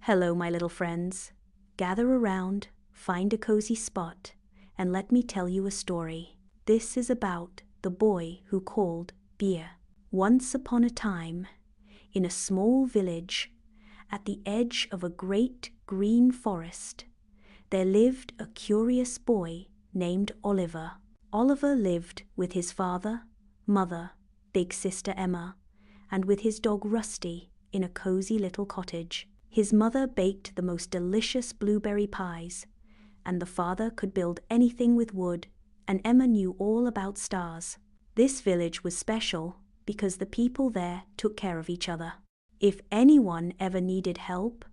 Hello, my little friends. Gather around, find a cozy spot, and let me tell you a story. This is about the boy who called beer. Once upon a time, in a small village, at the edge of a great green forest, there lived a curious boy named Oliver. Oliver lived with his father, mother, big sister Emma, and with his dog Rusty in a cozy little cottage. His mother baked the most delicious blueberry pies, and the father could build anything with wood, and Emma knew all about stars. This village was special because the people there took care of each other. If anyone ever needed help,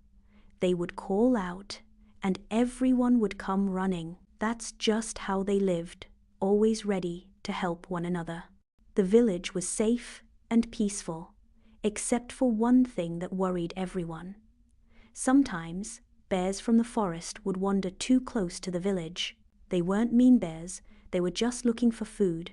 they would call out, and everyone would come running. That's just how they lived, always ready to help one another. The village was safe and peaceful, except for one thing that worried everyone. Sometimes, bears from the forest would wander too close to the village. They weren't mean bears, they were just looking for food,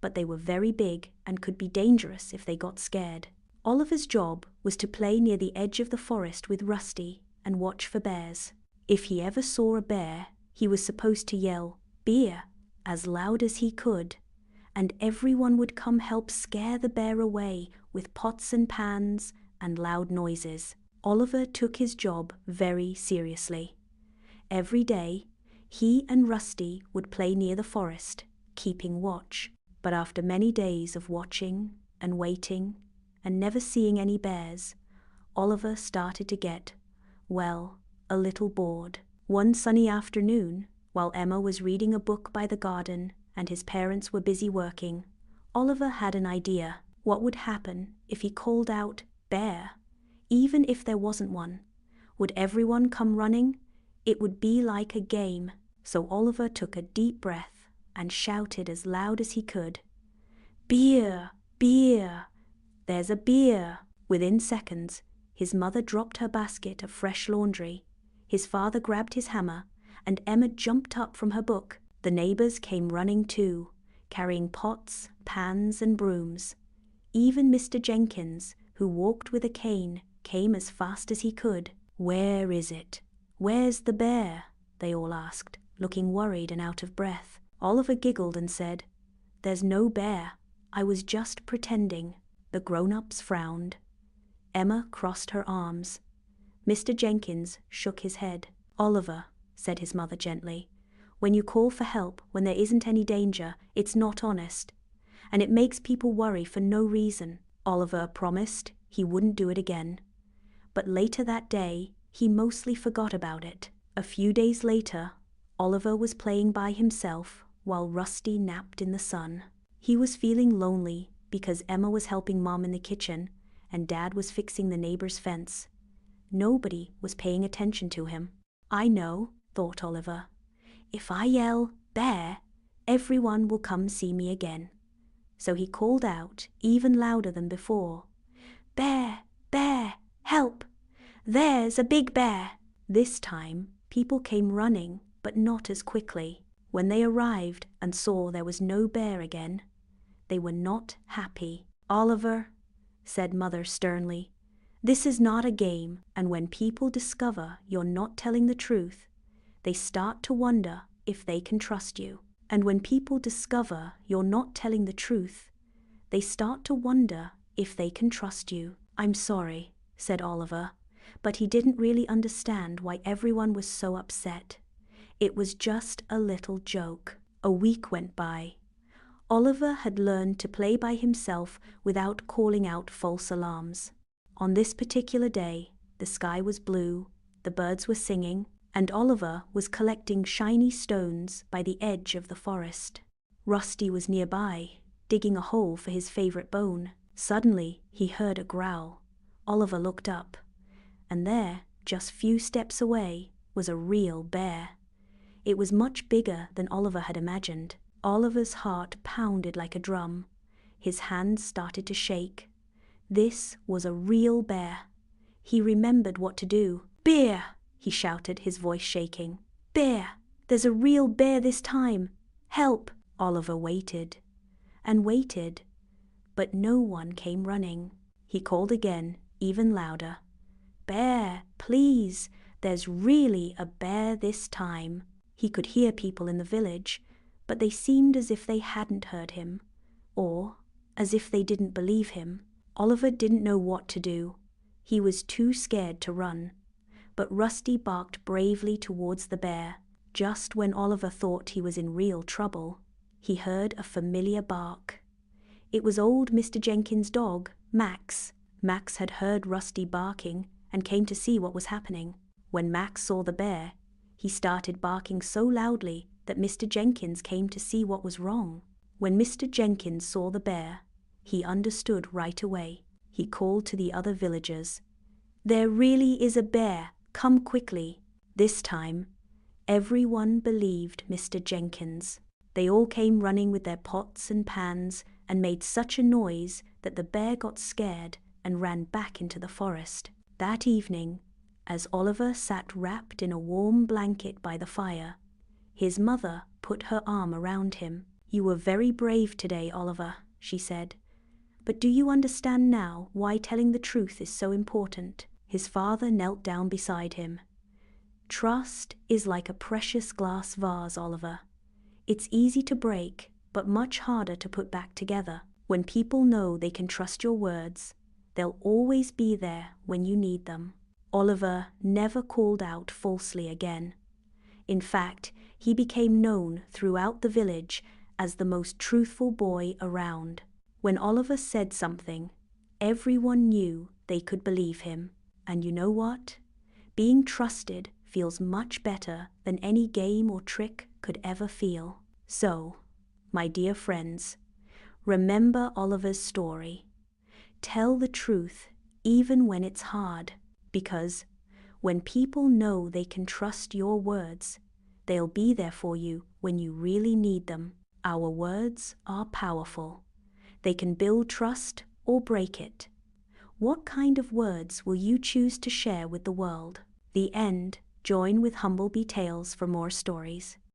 but they were very big and could be dangerous if they got scared. Oliver's job was to play near the edge of the forest with Rusty and watch for bears. If he ever saw a bear, he was supposed to yell, "Beer," as loud as he could, and everyone would come help scare the bear away with pots and pans and loud noises. Oliver took his job very seriously. Every day, he and Rusty would play near the forest, keeping watch. But after many days of watching and waiting and never seeing any bears, Oliver started to get, well, a little bored. One sunny afternoon, while Emma was reading a book by the garden and his parents were busy working, Oliver had an idea. What would happen if he called out, "Bear"? Even if there wasn't one, would everyone come running? It would be like a game. So Oliver took a deep breath and shouted as loud as he could, "Beer! Beer! There's a beer!" Within seconds, his mother dropped her basket of fresh laundry. His father grabbed his hammer, and Emma jumped up from her book. The neighbors came running too, carrying pots, pans, and brooms. Even Mr. Jenkins, who walked with a cane, came as fast as he could. "Where is it? Where's the bear?" they all asked, looking worried and out of breath. Oliver giggled and said, "There's no bear. I was just pretending." The grown-ups frowned. Emma crossed her arms. Mr. Jenkins shook his head. "Oliver," said his mother gently, "when you call for help when there isn't any danger, it's not honest, and it makes people worry for no reason." Oliver promised he wouldn't do it again. But later that day, he mostly forgot about it. A few days later, Oliver was playing by himself while Rusty napped in the sun. He was feeling lonely because Emma was helping Mom in the kitchen and Dad was fixing the neighbor's fence. Nobody was paying attention to him. "I know," thought Oliver. "If I yell, 'Bear,' everyone will come see me again." So he called out even louder than before, "Bear! Bear! Help! There's a big bear!" This time, people came running, but not as quickly. When they arrived and saw there was no bear again, they were not happy. "Oliver," said Mother sternly, "this is not a game, and when people discover you're not telling the truth, they start to wonder if they can trust you. And when people discover you're not telling the truth, they start to wonder if they can trust you." "I'm sorry," said Oliver, but he didn't really understand why everyone was so upset. It was just a little joke. A week went by. Oliver had learned to play by himself without calling out false alarms. On this particular day, the sky was blue, the birds were singing, and Oliver was collecting shiny stones by the edge of the forest. Rusty was nearby, digging a hole for his favorite bone. Suddenly, he heard a growl. Oliver looked up, and there, just few steps away, was a real bear. It was much bigger than Oliver had imagined. Oliver's heart pounded like a drum. His hands started to shake. This was a real bear. He remembered what to do. "Bear!" he shouted, his voice shaking. "Bear! There's a real bear this time! Help!" Oliver waited and waited, but no one came running. He called again, even louder. "Bear, please, there's really a bear this time." He could hear people in the village, but they seemed as if they hadn't heard him, or as if they didn't believe him. Oliver didn't know what to do. He was too scared to run. But Rusty barked bravely towards the bear. Just when Oliver thought he was in real trouble, he heard a familiar bark. It was old Mr. Jenkins' dog, Max. Max had heard Rusty barking and came to see what was happening. When Max saw the bear, he started barking so loudly that Mr. Jenkins came to see what was wrong. When Mr. Jenkins saw the bear, he understood right away. He called to the other villagers, "There really is a bear, come quickly." This time, everyone believed Mr. Jenkins. They all came running with their pots and pans and made such a noise that the bear got scared and ran back into the forest. That evening, as Oliver sat wrapped in a warm blanket by the fire, his mother put her arm around him. "You were very brave today, Oliver," she said. "But do you understand now why telling the truth is so important?" His father knelt down beside him. "Trust is like a precious glass vase, Oliver. It's easy to break, but much harder to put back together. When people know they can trust your words, they'll always be there when you need them." Oliver never called out falsely again. In fact, he became known throughout the village as the most truthful boy around. When Oliver said something, everyone knew they could believe him. And you know what? Being trusted feels much better than any game or trick could ever feel. So, my dear friends, remember Oliver's story. Tell the truth even when it's hard, because when people know they can trust your words, they'll be there for you when you really need them. Our words are powerful. They can build trust or break it. What kind of words will you choose to share with the world? The end. Join with Humblebee Tales for more stories.